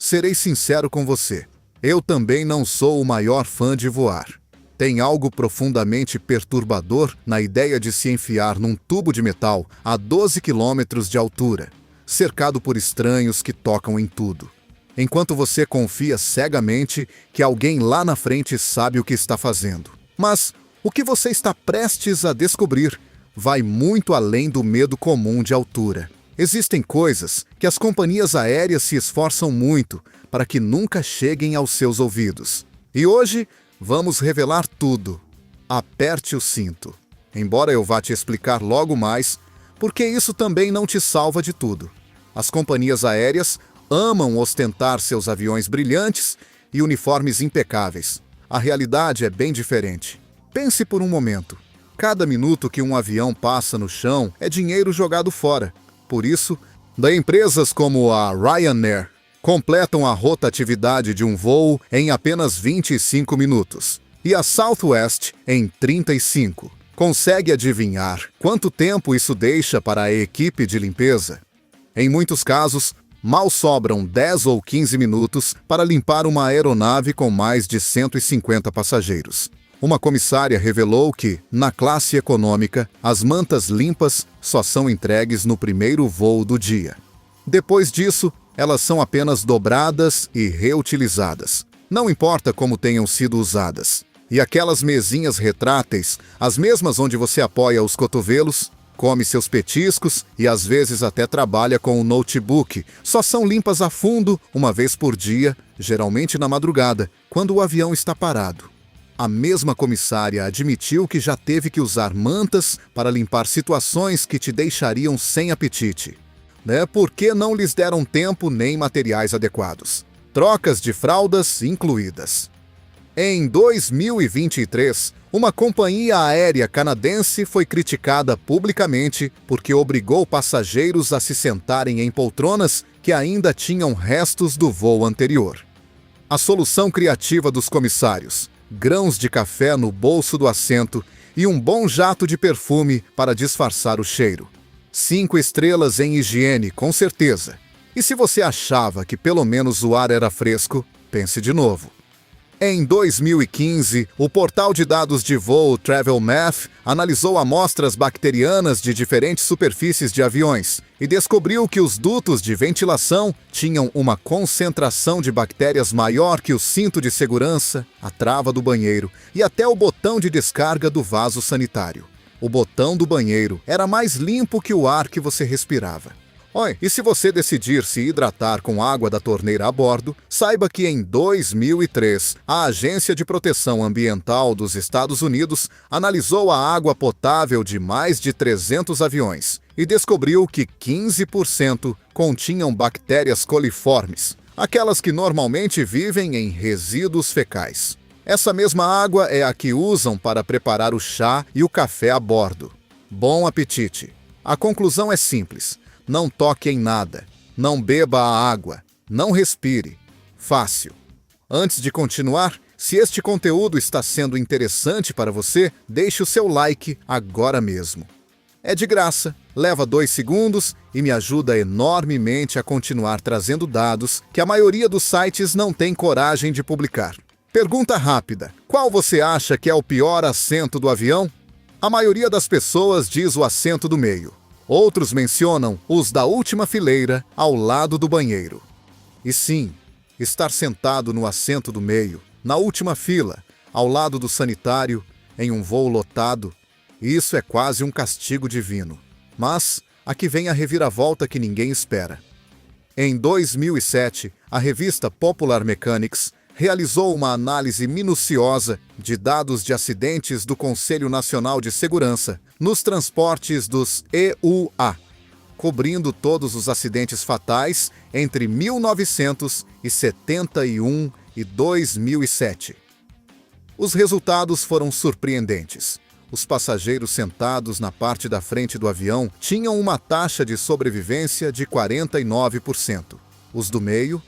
serei sincero com você. Eu também não sou o maior fã de voar. Tem algo profundamente perturbador na ideia de se enfiar num tubo de metal a 12 quilômetros de altura, cercado por estranhos que tocam em tudo, enquanto você confia cegamente que alguém lá na frente sabe o que está fazendo. Mas o que você está prestes a descobrir vai muito além do medo comum de altura. Existem coisas que as companhias aéreas se esforçam muito para que nunca cheguem aos seus ouvidos. E hoje vamos revelar tudo. Aperte o cinto. Embora eu vá te explicar logo mais, porque isso também não te salva de tudo. As companhias aéreas amam ostentar seus aviões brilhantes e uniformes impecáveis. A realidade é bem diferente. Pense por um momento. Cada minuto que um avião passa no chão é dinheiro jogado fora. Por isso, empresas como a Ryanair completam a rotatividade de um voo em apenas 25 minutos e a Southwest em 35. Consegue adivinhar quanto tempo isso deixa para a equipe de limpeza? Em muitos casos, mal sobram 10 ou 15 minutos para limpar uma aeronave com mais de 150 passageiros. Uma comissária revelou que, na classe econômica, as mantas limpas só são entregues no primeiro voo do dia. Depois disso, elas são apenas dobradas e reutilizadas. Não importa como tenham sido usadas. E aquelas mesinhas retráteis, as mesmas onde você apoia os cotovelos, come seus petiscos e às vezes até trabalha com o notebook, só são limpas a fundo uma vez por dia, geralmente na madrugada, quando o avião está parado. A mesma comissária admitiu que já teve que usar mantas para limpar situações que te deixariam sem apetite, porque não lhes deram tempo nem materiais adequados. Trocas de fraldas incluídas. Em 2023, uma companhia aérea canadense foi criticada publicamente porque obrigou passageiros a se sentarem em poltronas que ainda tinham restos do voo anterior. A solução criativa dos comissários: grãos de café no bolso do assento e um bom jato de perfume para disfarçar o cheiro. 5 estrelas em higiene, com certeza. E se você achava que pelo menos o ar era fresco, pense de novo. Em 2015, o portal de dados de voo Travel Math analisou amostras bacterianas de diferentes superfícies de aviões e descobriu que os dutos de ventilação tinham uma concentração de bactérias maior que o cinto de segurança, a trava do banheiro e até o botão de descarga do vaso sanitário. O botão do banheiro era mais limpo que o ar que você respirava. E se você decidir se hidratar com água da torneira a bordo, saiba que em 2003, a Agência de Proteção Ambiental dos Estados Unidos analisou a água potável de mais de 300 aviões e descobriu que 15% continham bactérias coliformes, aquelas que normalmente vivem em resíduos fecais. Essa mesma água é a que usam para preparar o chá e o café a bordo. Bom apetite! A conclusão é simples. Não toque em nada, não beba a água, não respire. Fácil. Antes de continuar, se este conteúdo está sendo interessante para você, deixe o seu like agora mesmo. É de graça, leva 2 segundos e me ajuda enormemente a continuar trazendo dados que a maioria dos sites não tem coragem de publicar. Pergunta rápida: qual você acha que é o pior assento do avião? A maioria das pessoas diz o assento do meio. Outros mencionam os da última fileira, ao lado do banheiro. E sim, estar sentado no assento do meio, na última fila, ao lado do sanitário, em um voo lotado, isso é quase um castigo divino. Mas aqui vem a reviravolta que ninguém espera. Em 2007, a revista Popular Mechanics realizou uma análise minuciosa de dados de acidentes do Conselho Nacional de Segurança nos transportes dos EUA, cobrindo todos os acidentes fatais entre 1971 e 2007. Os resultados foram surpreendentes. Os passageiros sentados na parte da frente do avião tinham uma taxa de sobrevivência de 49%. Os do meio,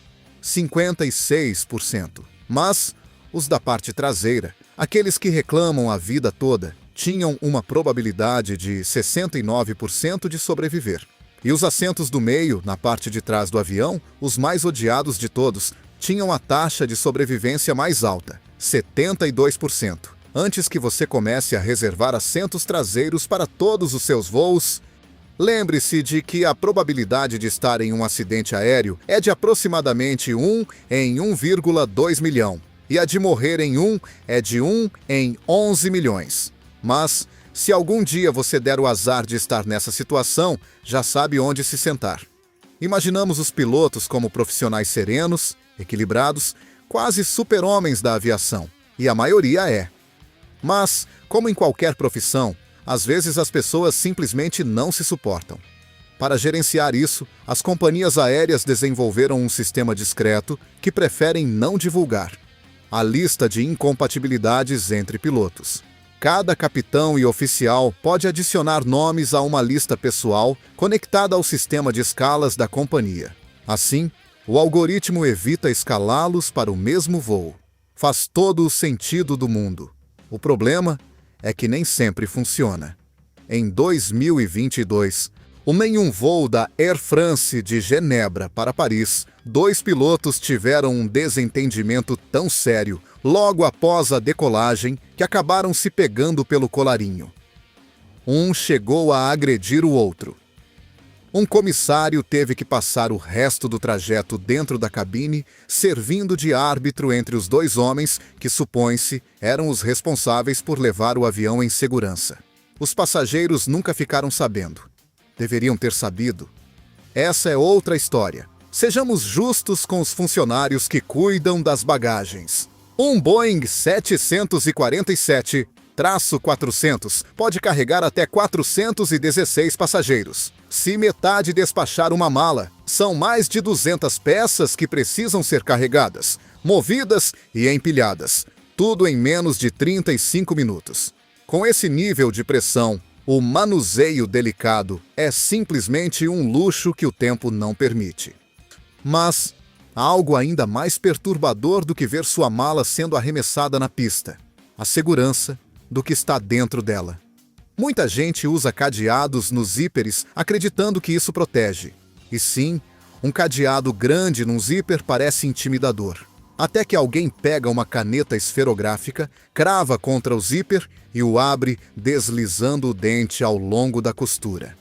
56%. Mas os da parte traseira, aqueles que reclamam a vida toda, tinham uma probabilidade de 69% de sobreviver. E os assentos do meio, na parte de trás do avião, os mais odiados de todos, tinham a taxa de sobrevivência mais alta, 72%. Antes que você comece a reservar assentos traseiros para todos os seus voos, lembre-se de que a probabilidade de estar em um acidente aéreo é de aproximadamente 1 em 1,2 milhão, e a de morrer em um é de 1 em 11 milhões. Mas, se algum dia você der o azar de estar nessa situação, já sabe onde se sentar. Imaginamos os pilotos como profissionais serenos, equilibrados, quase super-homens da aviação, e a maioria é. Mas, como em qualquer profissão, às vezes as pessoas simplesmente não se suportam. Para gerenciar isso, as companhias aéreas desenvolveram um sistema discreto que preferem não divulgar: a lista de incompatibilidades entre pilotos. Cada capitão e oficial pode adicionar nomes a uma lista pessoal conectada ao sistema de escalas da companhia. Assim, o algoritmo evita escalá-los para o mesmo voo. Faz todo o sentido do mundo. O problema é que nem sempre funciona. Em 2022, em um voo da Air France de Genebra para Paris, 2 pilotos tiveram um desentendimento tão sério logo após a decolagem que acabaram se pegando pelo colarinho. Um chegou a agredir o outro. Um comissário teve que passar o resto do trajeto dentro da cabine, servindo de árbitro entre os 2 homens que, supõe-se, eram os responsáveis por levar o avião em segurança. Os passageiros nunca ficaram sabendo. Deveriam ter sabido. Essa é outra história. Sejamos justos com os funcionários que cuidam das bagagens. Um Boeing 747-400 pode carregar até 416 passageiros. Se metade despachar uma mala, são mais de 200 peças que precisam ser carregadas, movidas e empilhadas, tudo em menos de 35 minutos. Com esse nível de pressão, o manuseio delicado é simplesmente um luxo que o tempo não permite. Mas há algo ainda mais perturbador do que ver sua mala sendo arremessada na pista: a segurança do que está dentro dela. Muita gente usa cadeados nos zíperes acreditando que isso protege. E sim, um cadeado grande num zíper parece intimidador. Até que alguém pega uma caneta esferográfica, crava contra o zíper e o abre deslizando o dente ao longo da costura.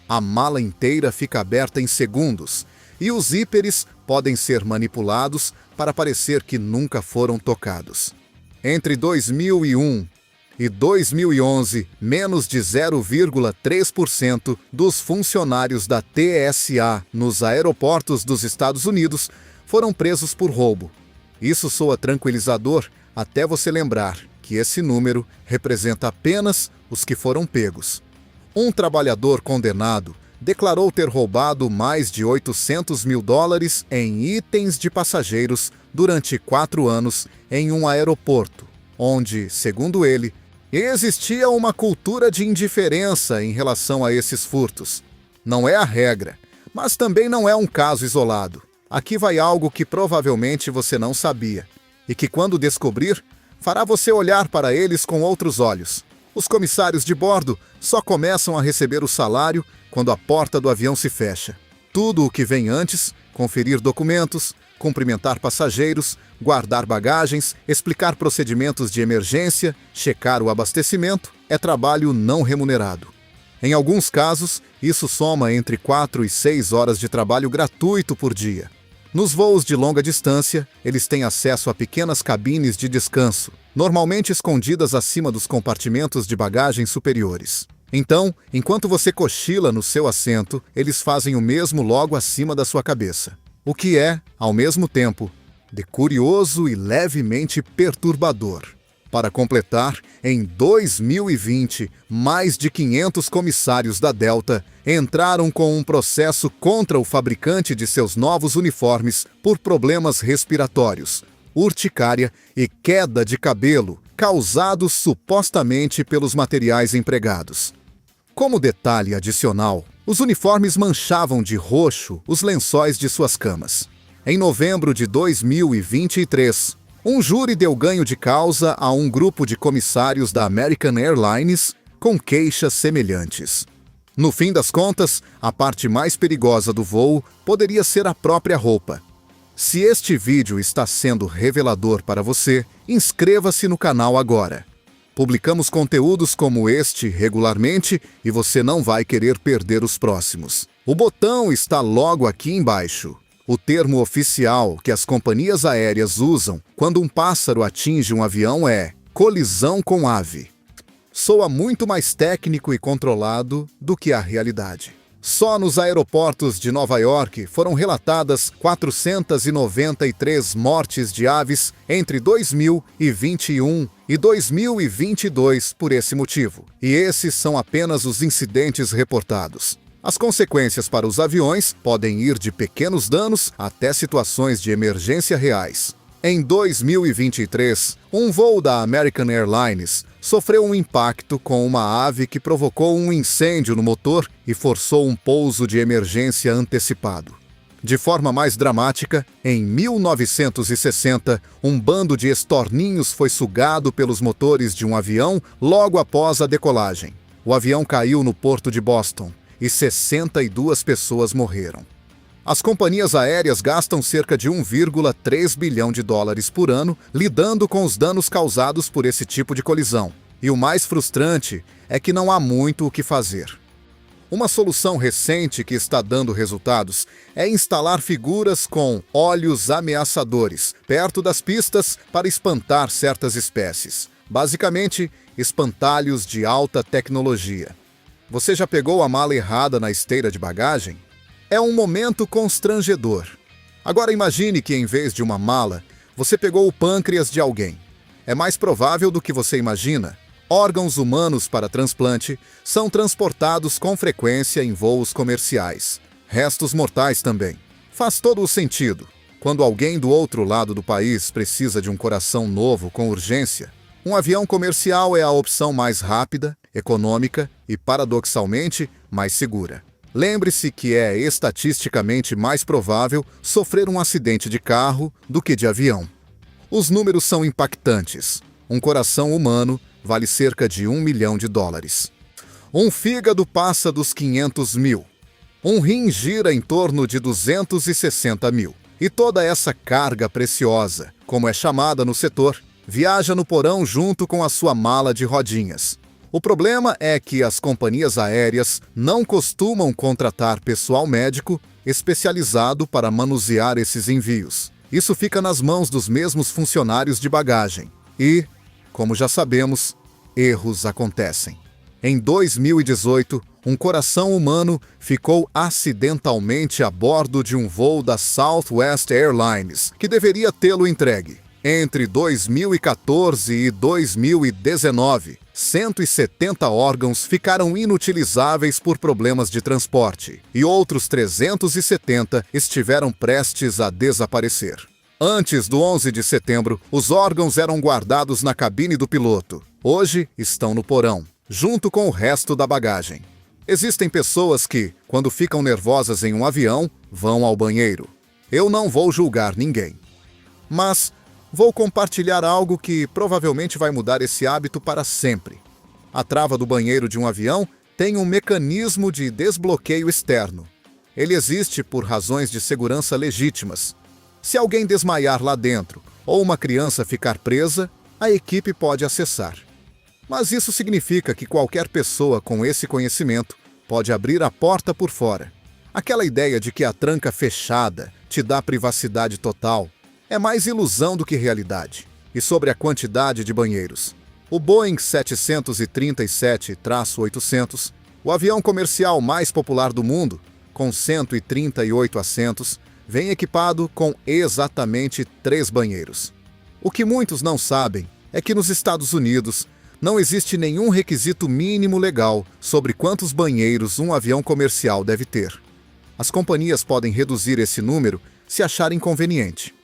A mala inteira fica aberta em segundos e os zíperes podem ser manipulados para parecer que nunca foram tocados. Entre 2001 e 2011, menos de 0,3% dos funcionários da TSA nos aeroportos dos Estados Unidos foram presos por roubo. Isso soa tranquilizador até você lembrar que esse número representa apenas os que foram pegos. Um trabalhador condenado declarou ter roubado mais de $800 mil em itens de passageiros durante 4 anos em um aeroporto, onde, segundo ele, existia uma cultura de indiferença em relação a esses furtos. Não é a regra, mas também não é um caso isolado. Aqui vai algo que provavelmente você não sabia, e que quando descobrir, fará você olhar para eles com outros olhos. Os comissários de bordo só começam a receber o salário quando a porta do avião se fecha. Tudo o que vem antes, conferir documentos, cumprimentar passageiros, guardar bagagens, explicar procedimentos de emergência, checar o abastecimento, é trabalho não remunerado. Em alguns casos, isso soma entre 4 e 6 horas de trabalho gratuito por dia. Nos voos de longa distância, eles têm acesso a pequenas cabines de descanso, normalmente escondidas acima dos compartimentos de bagagem superiores. Então, enquanto você cochila no seu assento, eles fazem o mesmo logo acima da sua cabeça. O que é, ao mesmo tempo, de curioso e levemente perturbador. Para completar, em 2020, mais de 500 comissários da Delta entraram com um processo contra o fabricante de seus novos uniformes por problemas respiratórios, urticária e queda de cabelo, causados supostamente pelos materiais empregados. Como detalhe adicional, os uniformes manchavam de roxo os lençóis de suas camas. Em novembro de 2023, um júri deu ganho de causa a um grupo de comissários da American Airlines com queixas semelhantes. No fim das contas, a parte mais perigosa do voo poderia ser a própria roupa. Se este vídeo está sendo revelador para você, inscreva-se no canal agora. Publicamos conteúdos como este regularmente e você não vai querer perder os próximos. O botão está logo aqui embaixo. O termo oficial que as companhias aéreas usam quando um pássaro atinge um avião é colisão com ave. Soa muito mais técnico e controlado do que a realidade. Só nos aeroportos de Nova York foram relatadas 493 mortes de aves entre 2021 e 2022 por esse motivo. E esses são apenas os incidentes reportados. As consequências para os aviões podem ir de pequenos danos até situações de emergência reais. Em 2023, um voo da American Airlines sofreu um impacto com uma ave que provocou um incêndio no motor e forçou um pouso de emergência antecipado. De forma mais dramática, em 1960, um bando de estorninhos foi sugado pelos motores de um avião logo após a decolagem. O avião caiu no porto de Boston e 62 pessoas morreram. As companhias aéreas gastam cerca de 1,3 bilhão de dólares por ano lidando com os danos causados por esse tipo de colisão. E o mais frustrante é que não há muito o que fazer. Uma solução recente que está dando resultados é instalar figuras com olhos ameaçadores perto das pistas para espantar certas espécies. Basicamente, espantalhos de alta tecnologia. Você já pegou a mala errada na esteira de bagagem? É um momento constrangedor. Agora imagine que, em vez de uma mala, você pegou o pâncreas de alguém. É mais provável do que você imagina. Órgãos humanos para transplante são transportados com frequência em voos comerciais. Restos mortais também. Faz todo o sentido. Quando alguém do outro lado do país precisa de um coração novo com urgência, um avião comercial é a opção mais rápida, econômica e, paradoxalmente, mais segura. Lembre-se que é estatisticamente mais provável sofrer um acidente de carro do que de avião. Os números são impactantes. Um coração humano vale cerca de $1 milhão. Um fígado passa dos 500 mil. Um rim gira em torno de 260 mil. E toda essa carga preciosa, como é chamada no setor, viaja no porão junto com a sua mala de rodinhas. O problema é que as companhias aéreas não costumam contratar pessoal médico especializado para manusear esses envios. Isso fica nas mãos dos mesmos funcionários de bagagem. E, como já sabemos, erros acontecem. Em 2018, um coração humano ficou acidentalmente a bordo de um voo da Southwest Airlines, que deveria tê-lo entregue. Entre 2014 e 2019, 170 órgãos ficaram inutilizáveis por problemas de transporte e outros 370 estiveram prestes a desaparecer. Antes do 11 de setembro, os órgãos eram guardados na cabine do piloto. Hoje estão no porão, junto com o resto da bagagem. Existem pessoas que, quando ficam nervosas em um avião, vão ao banheiro. Eu não vou julgar ninguém. Mas vou compartilhar algo que provavelmente vai mudar esse hábito para sempre. A trava do banheiro de um avião tem um mecanismo de desbloqueio externo. Ele existe por razões de segurança legítimas. Se alguém desmaiar lá dentro ou uma criança ficar presa, a equipe pode acessar. Mas isso significa que qualquer pessoa com esse conhecimento pode abrir a porta por fora. Aquela ideia de que a tranca fechada te dá privacidade total é mais ilusão do que realidade. E sobre a quantidade de banheiros. O Boeing 737-800, o avião comercial mais popular do mundo, com 138 assentos, vem equipado com exatamente 3 banheiros. O que muitos não sabem é que nos Estados Unidos não existe nenhum requisito mínimo legal sobre quantos banheiros um avião comercial deve ter. As companhias podem reduzir esse número se acharem conveniente.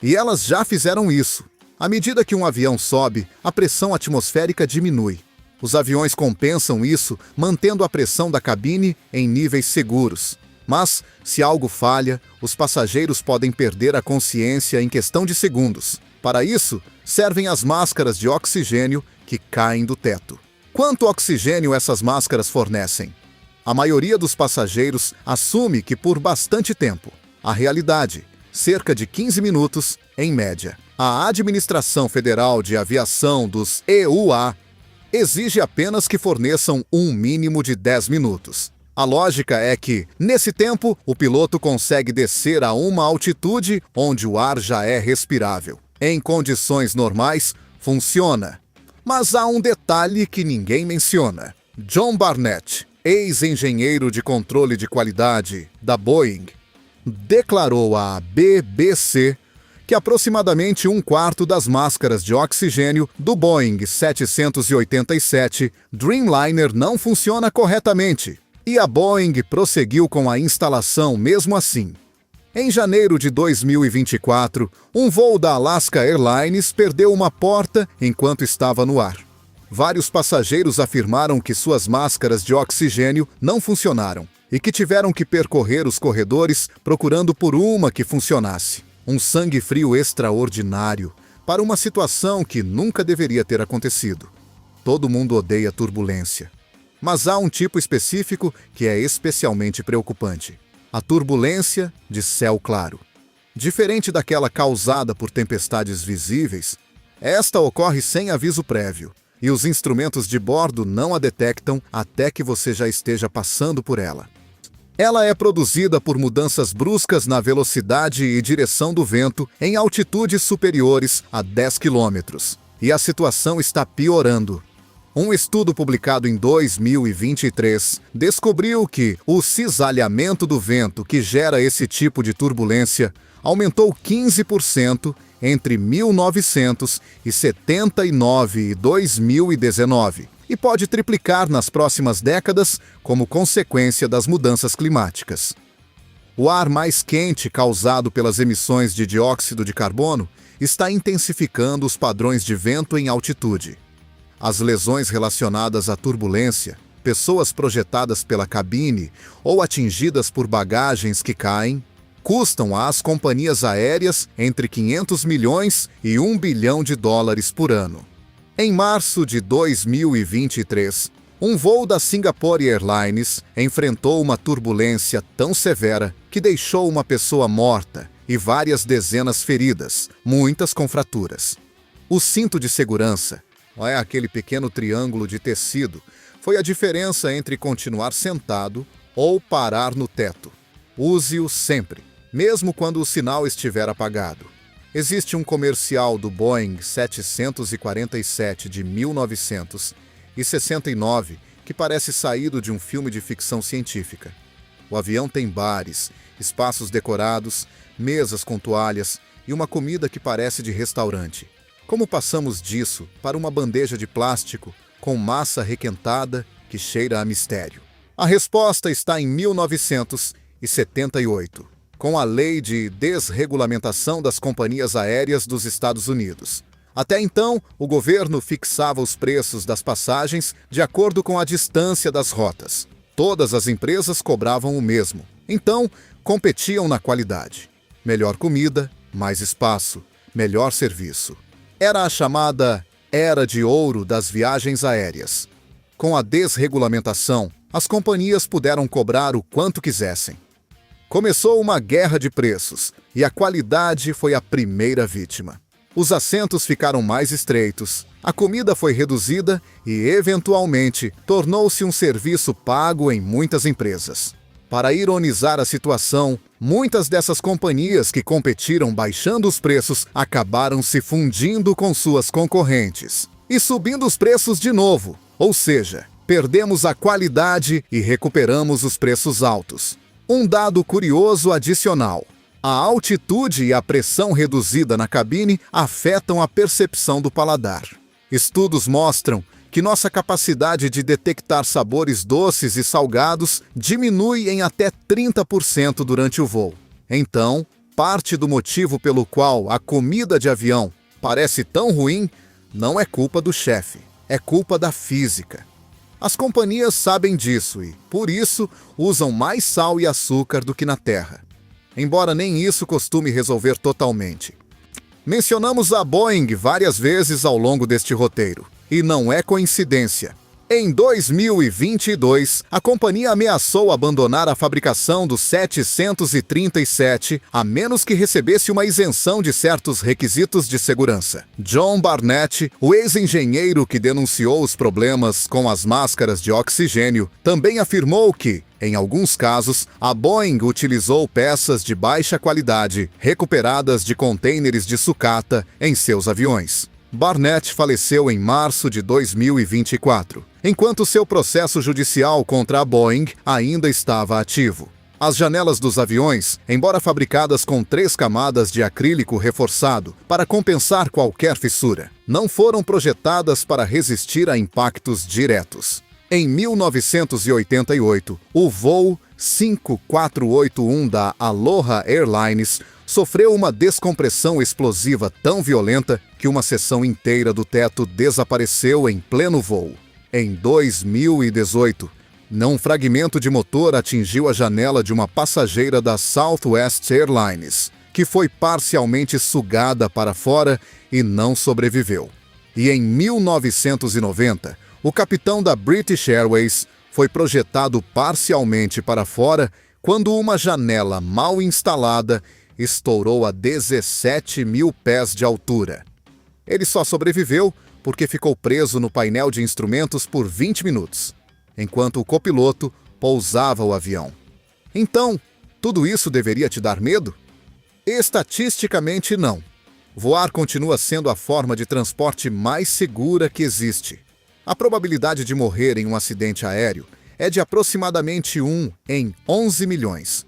E elas já fizeram isso. À medida que um avião sobe, a pressão atmosférica diminui. Os aviões compensam isso mantendo a pressão da cabine em níveis seguros. Mas, se algo falha, os passageiros podem perder a consciência em questão de segundos. Para isso, servem as máscaras de oxigênio que caem do teto. Quanto oxigênio essas máscaras fornecem? A maioria dos passageiros assume que por bastante tempo. A realidade, cerca de 15 minutos, em média. A Administração Federal de Aviação dos EUA exige apenas que forneçam um mínimo de 10 minutos. A lógica é que, nesse tempo, o piloto consegue descer a uma altitude onde o ar já é respirável. Em condições normais, funciona. Mas há um detalhe que ninguém menciona. John Barnett, ex-engenheiro de controle de qualidade da Boeing, declarou à BBC que aproximadamente um quarto das máscaras de oxigênio do Boeing 787 Dreamliner não funciona corretamente, e a Boeing prosseguiu com a instalação mesmo assim. Em janeiro de 2024, um voo da Alaska Airlines perdeu uma porta enquanto estava no ar. Vários passageiros afirmaram que suas máscaras de oxigênio não funcionaram e que tiveram que percorrer os corredores procurando por uma que funcionasse. Um sangue frio extraordinário para uma situação que nunca deveria ter acontecido. Todo mundo odeia turbulência. Mas há um tipo específico que é especialmente preocupante. A turbulência de céu claro. Diferente daquela causada por tempestades visíveis, esta ocorre sem aviso prévio, e os instrumentos de bordo não a detectam até que você já esteja passando por ela. Ela é produzida por mudanças bruscas na velocidade e direção do vento em altitudes superiores a 10 km. E a situação está piorando. Um estudo publicado em 2023 descobriu que o cisalhamento do vento que gera esse tipo de turbulência aumentou 15% entre 1979 e 2019 e pode triplicar nas próximas décadas como consequência das mudanças climáticas. O ar mais quente causado pelas emissões de dióxido de carbono está intensificando os padrões de vento em altitude. As lesões relacionadas à turbulência, pessoas projetadas pela cabine ou atingidas por bagagens que caem, custam às companhias aéreas entre 500 milhões e $1 bilhão por ano. Em março de 2023, um voo da Singapore Airlines enfrentou uma turbulência tão severa que deixou uma pessoa morta e várias dezenas feridas, muitas com fraturas. O cinto de segurança, aquele pequeno triângulo de tecido, foi a diferença entre continuar sentado ou parar no teto. Use-o sempre, mesmo quando o sinal estiver apagado. Existe um comercial do Boeing 747 de 1969 que parece saído de um filme de ficção científica. O avião tem bares, espaços decorados, mesas com toalhas e uma comida que parece de restaurante. Como passamos disso para uma bandeja de plástico com massa requentada que cheira a mistério? A resposta está em 1978. Com a Lei de Desregulamentação das Companhias Aéreas dos Estados Unidos. Até então, o governo fixava os preços das passagens de acordo com a distância das rotas. Todas as empresas cobravam o mesmo, então competiam na qualidade. Melhor comida, mais espaço, melhor serviço. Era a chamada Era de Ouro das viagens aéreas. Com a desregulamentação, as companhias puderam cobrar o quanto quisessem. Começou uma guerra de preços, e a qualidade foi a primeira vítima. Os assentos ficaram mais estreitos, a comida foi reduzida e, eventualmente, tornou-se um serviço pago em muitas empresas. Para ironizar a situação, muitas dessas companhias que competiram baixando os preços acabaram se fundindo com suas concorrentes e subindo os preços de novo, ou seja, perdemos a qualidade e recuperamos os preços altos. Um dado curioso adicional: a altitude e a pressão reduzida na cabine afetam a percepção do paladar. Estudos mostram que nossa capacidade de detectar sabores doces e salgados diminui em até 30% durante o voo. Então, parte do motivo pelo qual a comida de avião parece tão ruim não é culpa do chefe, é culpa da física. As companhias sabem disso e, por isso, usam mais sal e açúcar do que na Terra. Embora nem isso costume resolver totalmente. Mencionamos a Boeing várias vezes ao longo deste roteiro. E não é coincidência. Em 2022, a companhia ameaçou abandonar a fabricação do 737, a menos que recebesse uma isenção de certos requisitos de segurança. John Barnett, o ex-engenheiro que denunciou os problemas com as máscaras de oxigênio, também afirmou que, em alguns casos, a Boeing utilizou peças de baixa qualidade, recuperadas de contêineres de sucata, em seus aviões. Barnett faleceu em março de 2024, enquanto seu processo judicial contra a Boeing ainda estava ativo. As janelas dos aviões, embora fabricadas com 3 camadas de acrílico reforçado para compensar qualquer fissura, não foram projetadas para resistir a impactos diretos. Em 1988, o voo 5481 da Aloha Airlines sofreu uma descompressão explosiva tão violenta que uma seção inteira do teto desapareceu em pleno voo. Em 2018, um fragmento de motor atingiu a janela de uma passageira da Southwest Airlines, que foi parcialmente sugada para fora e não sobreviveu. E em 1990, o capitão da British Airways foi projetado parcialmente para fora quando uma janela mal instalada estourou a 17 mil pés de altura. Ele só sobreviveu porque ficou preso no painel de instrumentos por 20 minutos, enquanto o copiloto pousava o avião. Então, tudo isso deveria te dar medo? Estatisticamente, não. Voar continua sendo a forma de transporte mais segura que existe. A probabilidade de morrer em um acidente aéreo é de aproximadamente 1 em 11 milhões.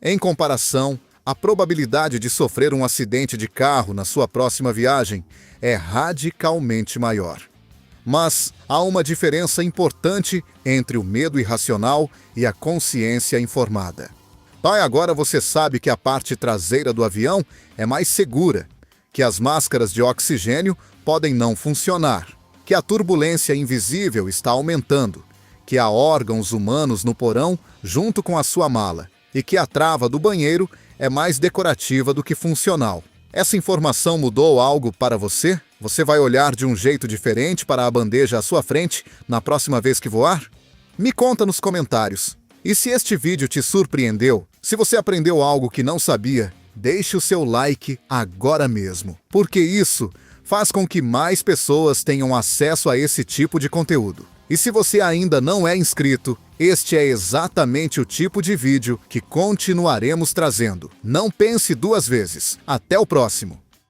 Em comparação, a probabilidade de sofrer um acidente de carro na sua próxima viagem é radicalmente maior. Mas há uma diferença importante entre o medo irracional e a consciência informada. Agora você sabe que a parte traseira do avião é mais segura, que as máscaras de oxigênio podem não funcionar, que a turbulência invisível está aumentando, que há órgãos humanos no porão junto com a sua mala e que a trava do banheiro é mais decorativa do que funcional. Essa informação mudou algo para você? Você vai olhar de um jeito diferente para a bandeja à sua frente na próxima vez que voar? Me conta nos comentários. E se este vídeo te surpreendeu, se você aprendeu algo que não sabia, deixe o seu like agora mesmo, porque isso faz com que mais pessoas tenham acesso a esse tipo de conteúdo. E se você ainda não é inscrito, este é exatamente o tipo de vídeo que continuaremos trazendo. Não pense 2 vezes. Até o próximo!